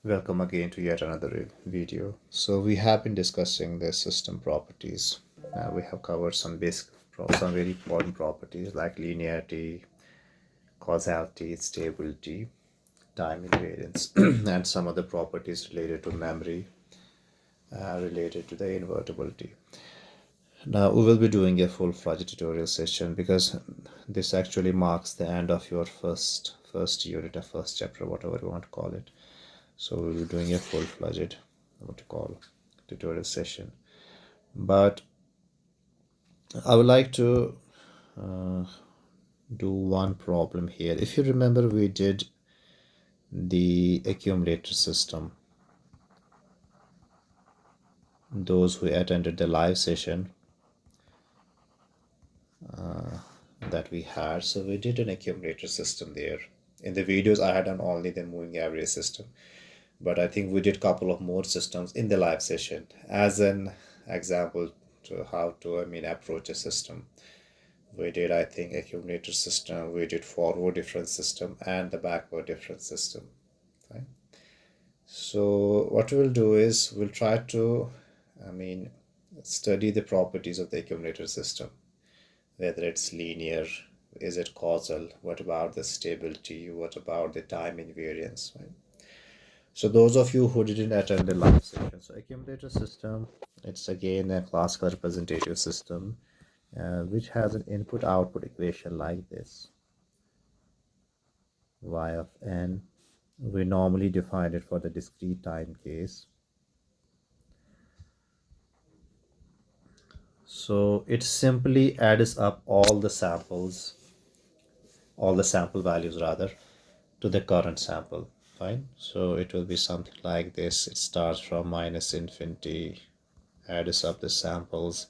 Welcome again to yet another video. So we have been discussing the system properties. We have covered some some very important properties like linearity, causality, stability, time invariance, and some other properties related to memory, related to the invertibility. Now we will be doing a full-fledged tutorial session because this actually marks the end of your first unit, or first chapter, whatever you want to call it. So we'll be doing a full-fledged, what to call, tutorial session. But I would like to do one problem here. If you remember, we did the accumulator system. Those who attended the live session that we had, so we did an accumulator system there. In the videos I had done only the moving average system, but I think we did a couple of more systems in the live session as an example to how to approach a system. We did, I think, accumulator system, we did forward difference system and the backward difference system. Right? So what we'll do is we'll try to study the properties of the accumulator system, whether it's linear, is it causal, what about the stability, what about the time invariance, right? So those of you who didn't attend the live session, so accumulator system, it's again a classical representative system which has an input-output equation like this. Y of n, we normally define it for the discrete time case. So it simply adds up all the sample values rather, to the current sample. Fine. So it will be something like this. It starts from minus infinity, adds up the samples,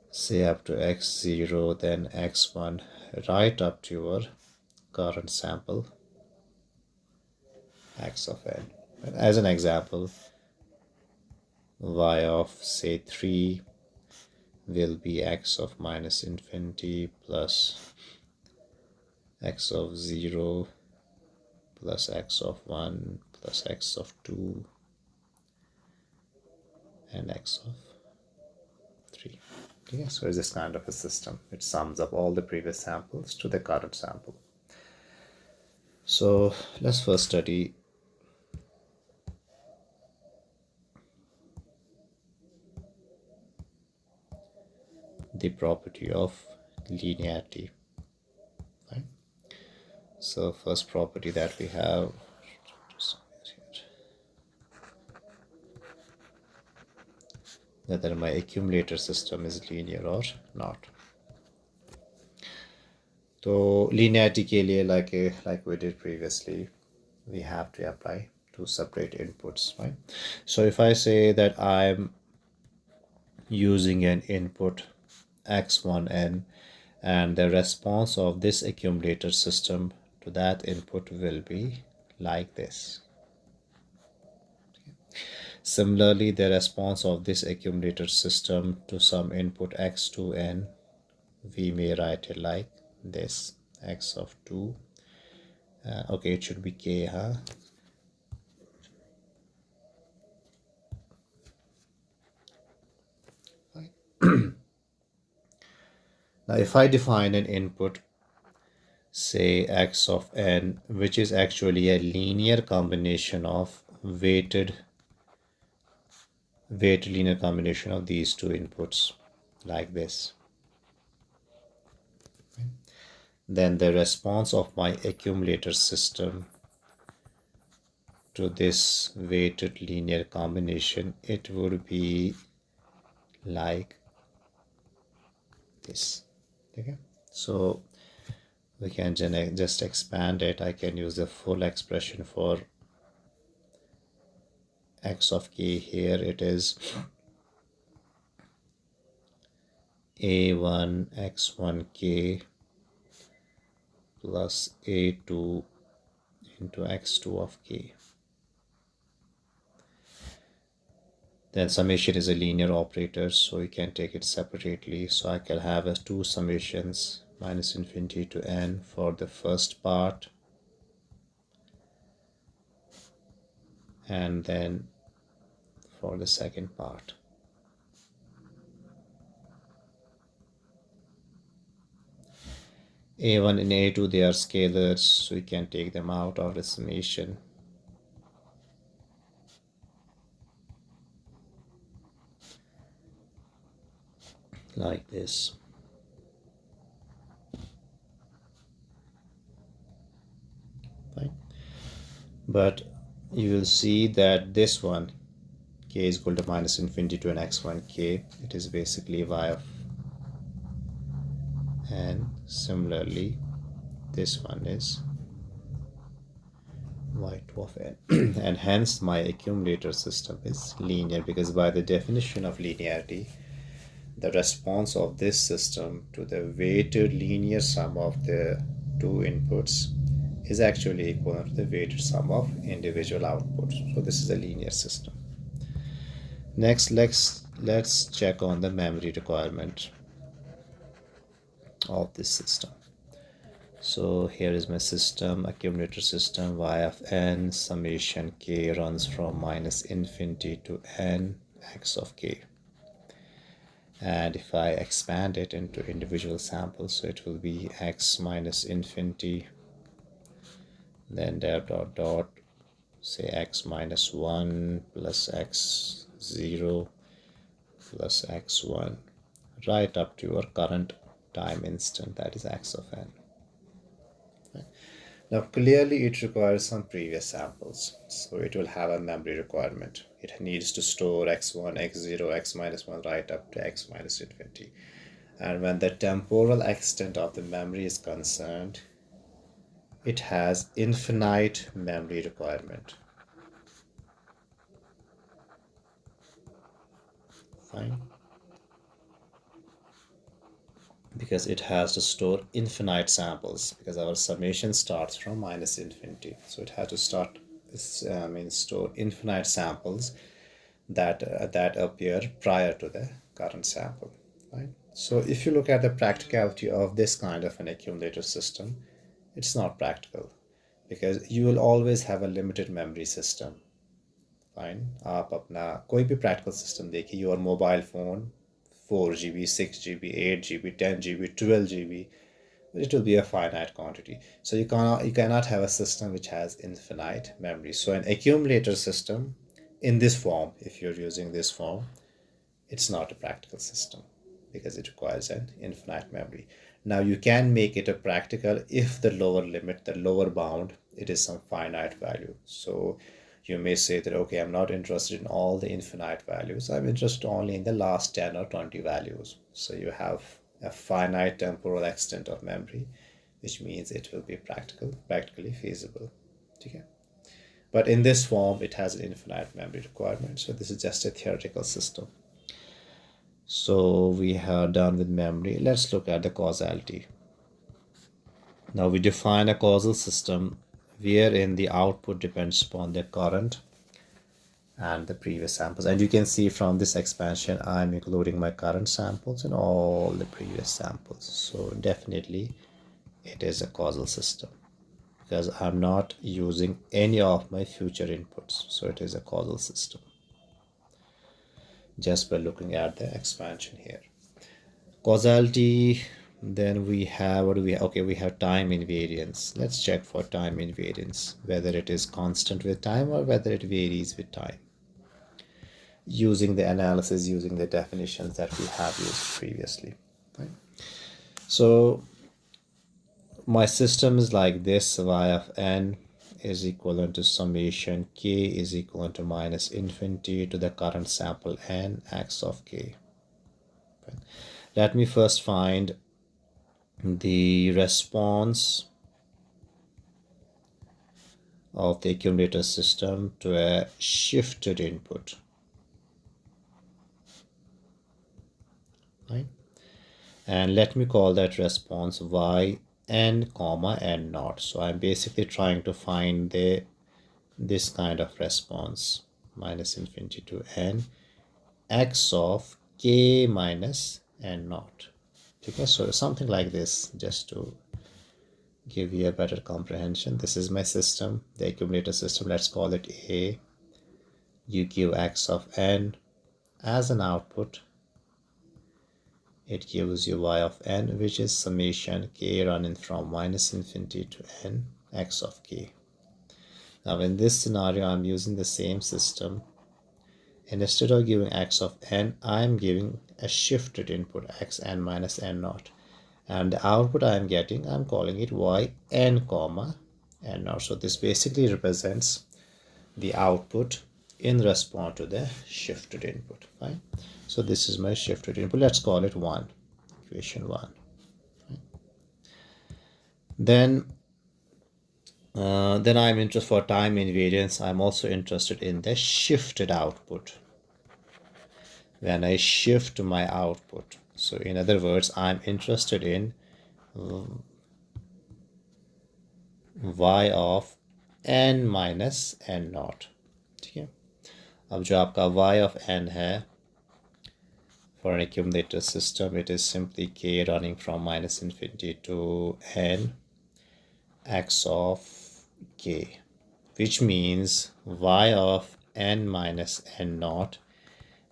say up to x0, then x1, right up to your current sample, x of n. And as an example, y of say 3 will be x of minus infinity plus x of 0 plus x of 1 plus x of 2 and x of 3. Okay, so it's this kind of a system. It sums up all the previous samples to the current sample. So let's first study the property of linearity. Right? So first property that we have, whether my accumulator system is linear or not. So linearity के लिए like we did previously, we have to apply two separate inputs, right? So if I say that I'm using an input x1n and the response of this accumulator system to that input will be like this. Similarly, the response of this accumulator system to some input x2n, we may write it like this, x of 2. Okay, it should be k, huh? Now, if I define an input, say x of n, which is actually a linear combination of weighted linear combination of these two inputs, like this, then the response of my accumulator system to this weighted linear combination, it would be like this. Okay, so we can just expand it. I can use the full expression for x of k. Here it is a1 x1k plus a2 into x2 of k. Then summation is a linear operator, so you can take it separately. So I can have as two summations, minus infinity to n for the first part, And then for the second part, a1 and a2, they are scalars, so you can take them out of the summation. Like this. Fine. But you will see that this one, k is equal to minus infinity to an x1 k, it is basically y of n. Similarly, this one is y2 of n. And hence my accumulator system is linear, because by the definition of linearity, the response of this system to the weighted linear sum of the two inputs is actually equivalent to the weighted sum of individual outputs. So this is a linear system. Next, let's check on the memory requirement of this system. So here is my system, accumulator system, y of n, summation k runs from minus infinity to n x of k. And if I expand it into individual samples, so it will be x minus infinity, then dot dot dot, say x minus 1 plus x 0 plus x1, right up to your current time instant, that is x of n. Now clearly it requires some previous samples, so it will have a memory requirement. It needs to store x1, x0, x minus 1 right up to x minus infinity. And when the temporal extent of the memory is concerned, it has infinite memory requirement. Fine. Because it has to store infinite samples, because our summation starts from minus infinity. So it has to store infinite samples that appear prior to the current sample. Right? So if you look at the practicality of this kind of an accumulator system, it's not practical, because you will always have a limited memory system. Fine आप अपना कोई भी practical system देखिए, your mobile phone 4 GB 6 GB 8 GB 10 GB 12 GB, it will be a finite quantity. So you cannot have a system which has infinite memory. So an accumulator system in this form, if you're using this form, it's not a practical system, because it requires an infinite memory. Now you can make it a practical if the lower limit, the lower bound, it is some finite value. So you may say that, okay, I'm not interested in all the infinite values, I'm interested only in the last 10 or 20 values. So you have a finite temporal extent of memory, which means it will be practically feasible. Okay. But in this form, it has an infinite memory requirement. So this is just a theoretical system. So we are done with memory. Let's look at the causality. Now we define a causal system wherein the output depends upon the current and the previous samples. And you can see from this expansion, I'm including my current samples and all the previous samples. So definitely it is a causal system, because I'm not using any of my future inputs. So it is a causal system just by looking at the expansion here. Causality, then we have, what do we have? Okay, we have time invariance. Let's check for time invariance, whether it is constant with time or whether it varies with time, using the analysis, using the definitions that we have used previously. Right? So my system is like this, y of n is equivalent to summation k is equivalent to minus infinity to the current sample n x of k. Right? Let me first find the response of the accumulator system to a shifted input. Right? And let me call that response y n comma n naught. So I'm basically trying to find this kind of response, minus infinity to n x of k minus n naught. Okay, so something like this, just to give you a better comprehension. This is my system, the accumulator system. Let's call it A. you give x of n as an output, it gives you y of n, which is summation k running from minus infinity to n x of k. Now in this scenario, I'm using the same system. Instead of giving x of n, I'm giving a shifted input x n minus n naught. And the output I'm getting, I'm calling it y n comma n naught. So this basically represents the output in response to the shifted input. Right? So this is my shifted input. Let's call it 1, equation 1. Then I'm interested for time invariance. I'm also interested in the shifted output. When I shift my output. So in other words, I'm interested in y of n minus n naught. ठीक है, अब जो आपका y of n है, for an accumulator system, it is simply k running from minus infinity to n x of k, which means y of n minus n naught,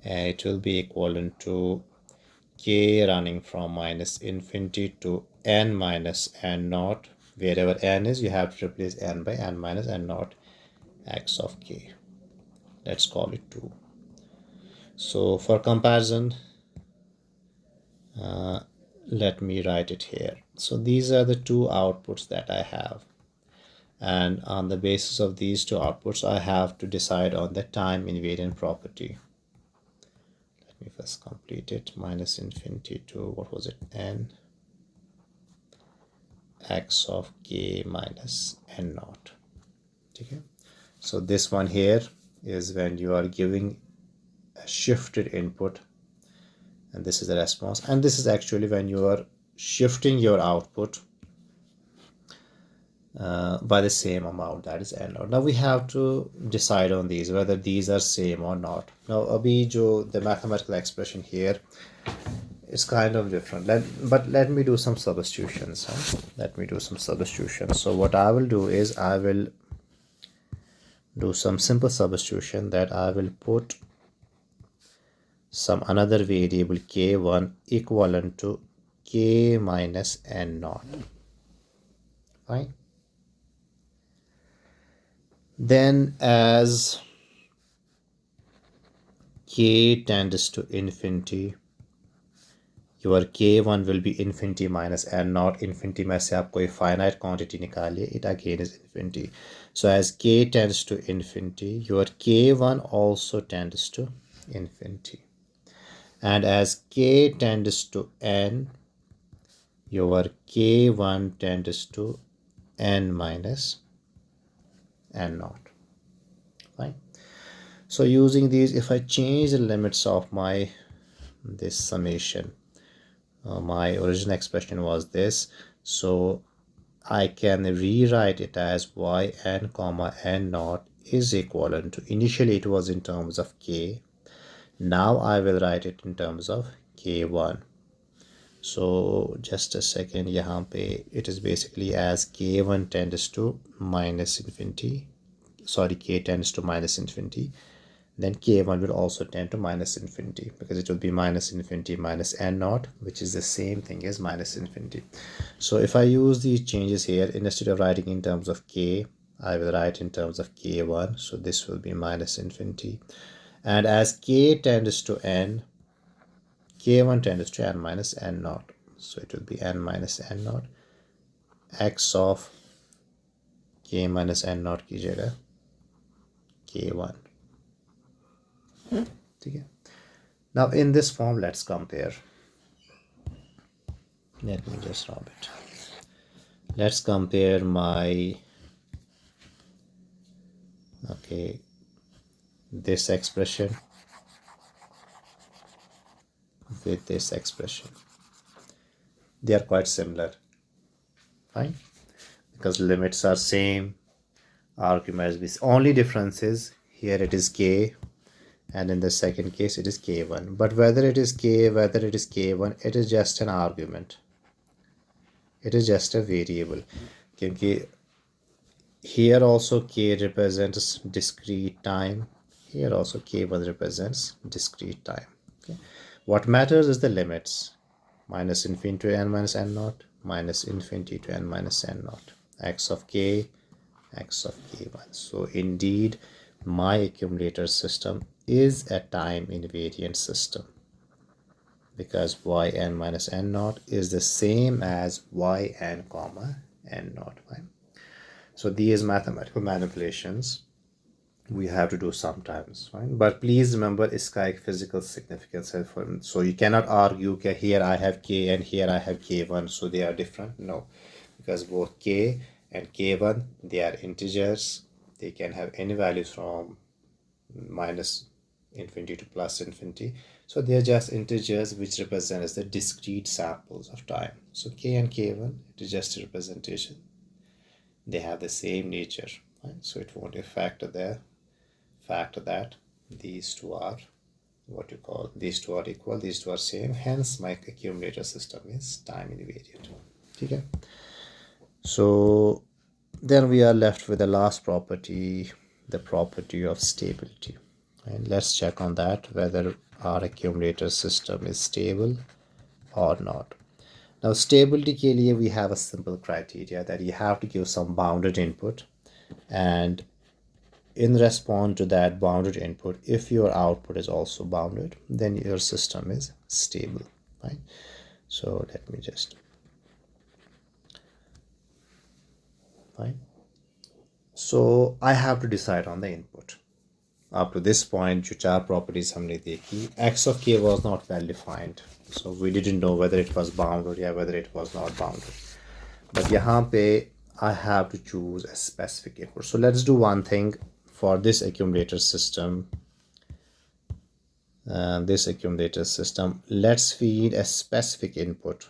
it will be equivalent to k running from minus infinity to n minus n naught. Wherever n is, you have to replace n by n minus n naught x of k. Let's call it 2. So for comparison, let me write it here. So these are the two outputs that I have. And on the basis of these two outputs, I have to decide on the time invariant property. Let me first complete it. Minus infinity to, what was it, n x of k minus n naught. Okay. So this one here is when you are giving a shifted input, and this is the response, and this is actually when you are shifting your output by the same amount, that is n naught. Now we have to decide on these, whether these are same or not. Now abhi jo the mathematical expression here is kind of different, but let me do some substitutions. Let me do some substitutions. So what I will do is I will do some simple substitution, that I will put some another variable k1 equivalent to k minus n naught. Fine. Then as k tends to infinity, your k1 will be infinity minus n naught. Infinity में से आप कोई finite quantity निकालिए, it again is infinity. So as k tends to infinity, your k1 also tends to infinity. And as k tends to n, your k1 tends to n minus n naught. Fine. So using these, if I change the limits of this summation, my original expression was this, so I can rewrite it as yn comma n naught is equivalent to, initially it was in terms of k, now I will write it in terms of k1. So just a second, यहाँ पे it is basically as k1 tends to minus infinity, sorry, k tends to minus infinity, then k1 will also tend to minus infinity, because it will be minus infinity minus n naught, which is the same thing as minus infinity. So if I use these changes here, instead of writing in terms of k, I will write in terms of k1. So this will be minus infinity. And as k tends to n, k1 tends to n minus n naught. So it will be n minus n naught x of k minus n naught की जगह k1. Okay. Now in this form, let's compare. Let me just rub it. Let's compare my, okay, this expression with this expression. They are quite similar. Fine, because limits are same, arguments with only difference is here it is k, and in the second case it is k1. But whether it is k, whether it is k1, it is just an argument, it is just a variable. Because here also k represents discrete time, Here also k1 represents discrete time. Okay. What matters is the limits. Minus infinity to n minus n naught, minus infinity to n minus n naught. X of k, x of k1. So indeed, my accumulator system is a time invariant system, because yn minus n naught is the same as yn comma n naught. Right? So these mathematical manipulations we have to do sometimes, right? But please remember, इसका एक physical significance है. So you cannot argue that here I have k and here I have k1, so they are different. No, because both k and k1, they are integers. They can have any values from minus infinity to plus infinity. So they are just integers which represent as the discrete samples of time. So k and k1, it is just a representation. They have the same nature, right? So it won't affect there. Fact that these two are what you call, these two are equal, these two are same, hence my accumulator system is time invariant. Okay. So then we are left with the last property, the property of stability, and let's check on that, whether our accumulator system is stable or not. Now stability के लिए we have a simple criteria that you have to give some bounded input, and in response to that bounded input, if your output is also bounded, then your system is stable, right? So let me just, right? So I have to decide on the input. Up to this point, जो चार properties हमने देखी, x of k was not well defined, so we didn't know whether it was bounded or whether it was not bounded. But यहाँ पे I have to choose a specific input. So let's do one thing for this accumulator system. This accumulator system, let's feed a specific input,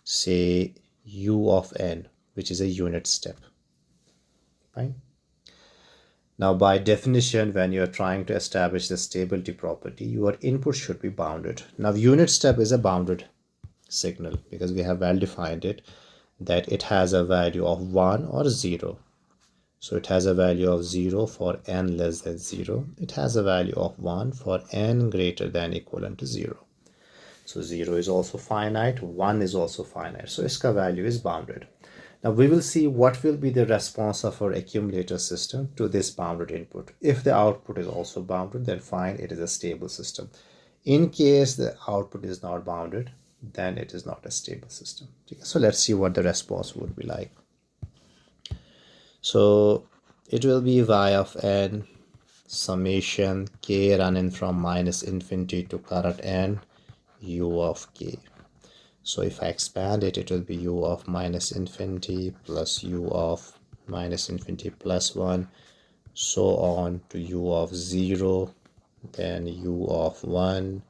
say u of n, which is a unit step, right? Now by definition, when you're trying to establish the stability property, your input should be bounded. Now unit step is a bounded signal because we have well defined it that it has a value of 1 or 0. So it has a value of 0 for n less than 0. It has a value of 1 for n greater than equivalent to 0. So 0 is also finite, 1 is also finite. So its value is bounded. Now we will see what will be the response of our accumulator system to this bounded input. If the output is also bounded, then fine, it is a stable system. In case the output is not bounded, then it is not a stable system. So let's see what the response would be like. So it will be y of n summation k running from minus infinity to current n u of k. So if I expand it, it will be u of minus infinity plus u of minus infinity plus 1, so on to u of 0, then u of 1,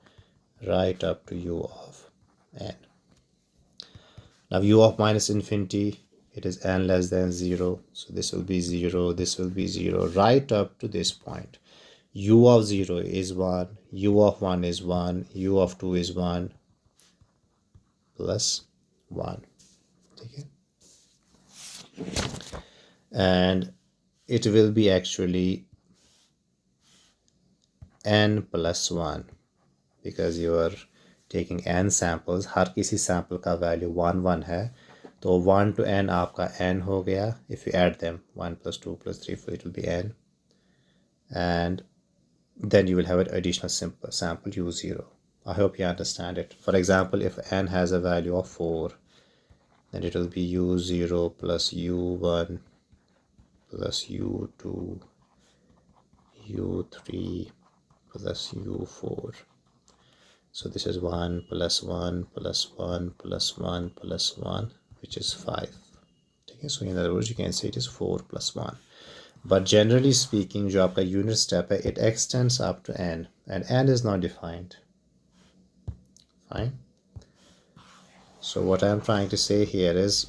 right up to u of n. Now u of minus infinity, it is n less than 0, so this will be 0, this will be 0, right up to this point. U of 0 is 1, u of 1 is 1, u of 2 is 1, plus 1. Okay. And it will be actually n plus 1 because you are taking n samples. हर किसी sample का value 1 1 है, तो 1 to n आपका n हो गया. If you add them, 1 plus 2 plus 3 4, it will be n, and then you will have an additional simple sample u0. I hope you understand it. For example, if n has a value of 4, then it will be u0 plus u1 plus u2 u3 plus u4. So this is 1 plus 1 plus 1 plus 1 plus 1, which is 5. Okay, so in other words, you can say it is 4 plus 1. But generally speaking, जो आपका unit step है, it extends up to n, and n is not defined. Fine. So what I am trying to say here is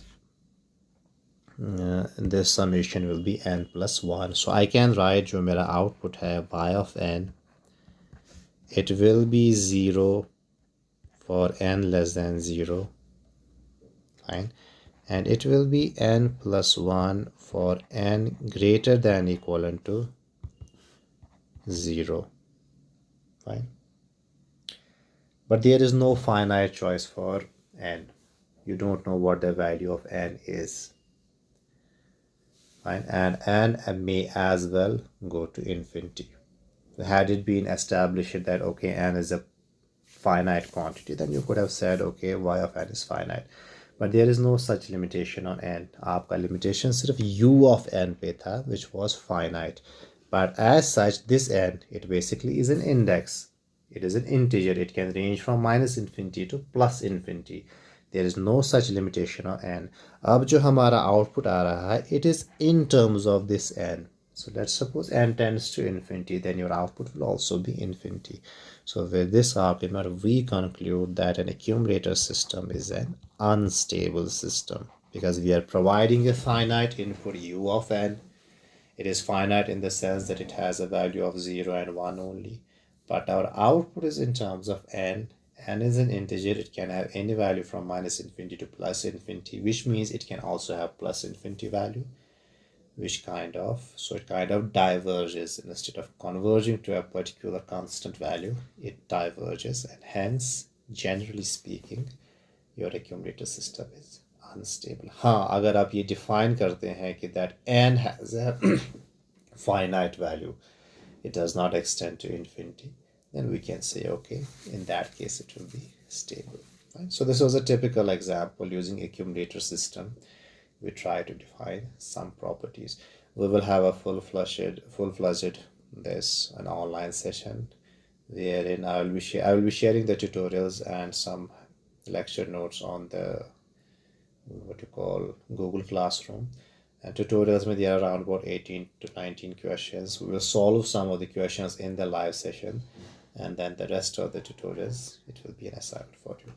this summation will be n plus 1. So I can write जो मेरा output है y of n, it will be 0 for n less than 0. Fine. and it will be n plus 1 for n greater than equivalent to 0. Fine. But there is no finite choice for n. You don't know what the value of n is. Fine. And n may as well go to infinity. Had it been established that okay, n is a finite quantity, then you could have said okay, y of n is finite. But there is no such limitation on n. आपका limitation सिर्फ u of n पे था, which was finite. But as such, this n, it basically is an index. It is an integer. It can range from minus infinity to plus infinity. There is no such limitation on n. अब जो हमारा output आ रहा है, it is in terms of this n. So let's suppose n tends to infinity, then your output will also be infinity. So with this argument, we conclude that an accumulator system is an unstable system because we are providing a finite input u of n. It is finite in the sense that it has a value of 0 and 1 only. But our output is in terms of n. N is an integer. It can have any value from minus infinity to plus infinity, which means it can also have plus infinity value. It kind of diverges. Instead of converging to a particular constant value, it diverges, and hence, generally speaking, your accumulator system is unstable. हाँ, अगर आप ये define करते हैं कि that n has a finite value, it does not extend to infinity, then we can say okay, in that case it will be stable. Right? So this was a typical example using accumulator system. We try to define some properties. We will have a full-fledged this an online session wherein I will be sharing the tutorials and some lecture notes on the what you call Google Classroom. And tutorials may there are around about 18 to 19 questions. We will solve some of the questions in the live session, and then the rest of the tutorials it will be an assignment for you.